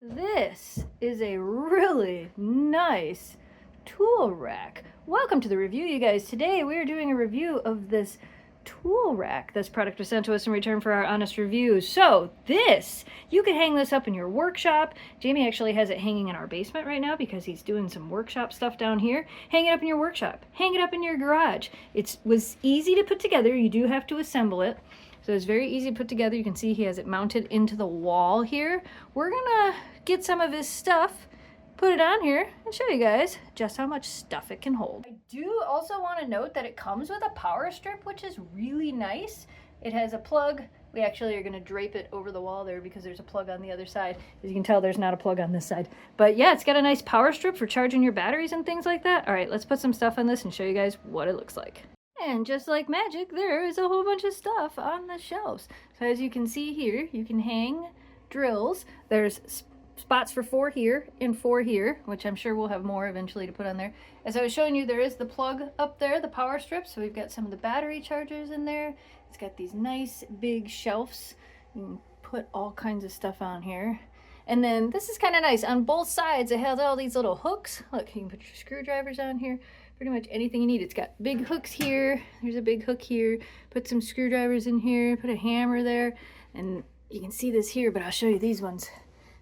This is a really nice tool rack. Welcome to the review, you guys. Today we are doing a review of this tool rack. This product was sent to us in return for our honest reviews. So this, you can hang this up in your workshop. Jamie actually has it hanging in our basement right now because he's doing some workshop stuff down here. Hang it up in your workshop. Hang it up in your garage. It was easy to put together. You do have to assemble it. So it's very easy to put together. You can see he has it mounted into the wall here. We're gonna get some of his stuff, put it on here, and show you guys just how much stuff it can hold. I do also want to note that it comes with a power strip, which is really nice. It has a plug. We actually are gonna drape it over the wall there because there's a plug on the other side. As you can tell, there's not a plug on this side. But yeah, it's got a nice power strip for charging your batteries and things like that. All right, let's put some stuff on this and show you guys what it looks like. And just like magic, there is a whole bunch of stuff on the shelves. So as you can see here, you can hang drills. There's spots for 4 here and 4 here, which I'm sure we'll have more eventually to put on there. As I was showing you, there is the plug up there, the power strip. So we've got some of the battery chargers in there. It's got these nice big shelves. You can put all kinds of stuff on here. And then this is kind of nice. On both sides, it has all these little hooks. Look, you can put your screwdrivers on here. Pretty much anything you need. It's got big hooks here. There's a big hook here. Put some screwdrivers in here. Put a hammer there. And you can see this here, but I'll show you these ones.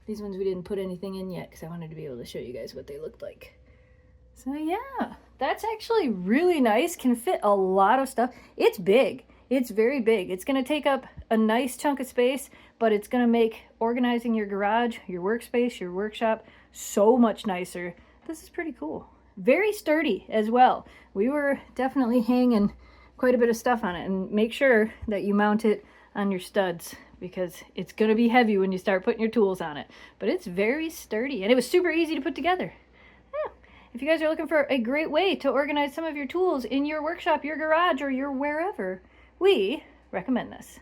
These ones we didn't put anything in yet because I wanted to be able to show you guys what they looked like. So yeah, that's actually really nice. Can fit a lot of stuff. It's big. It's very big. It's going to take up a nice chunk of space, but it's going to make organizing your garage, your workspace, your workshop so much nicer. This is pretty cool. Very sturdy as well. We were definitely hanging quite a bit of stuff on it, and make sure that you mount it on your studs because it's going to be heavy when you start putting your tools on it. But it's very sturdy, and it was super easy to put together. Yeah. If you guys are looking for a great way to organize some of your tools in your workshop, your garage, or your wherever, we recommend this.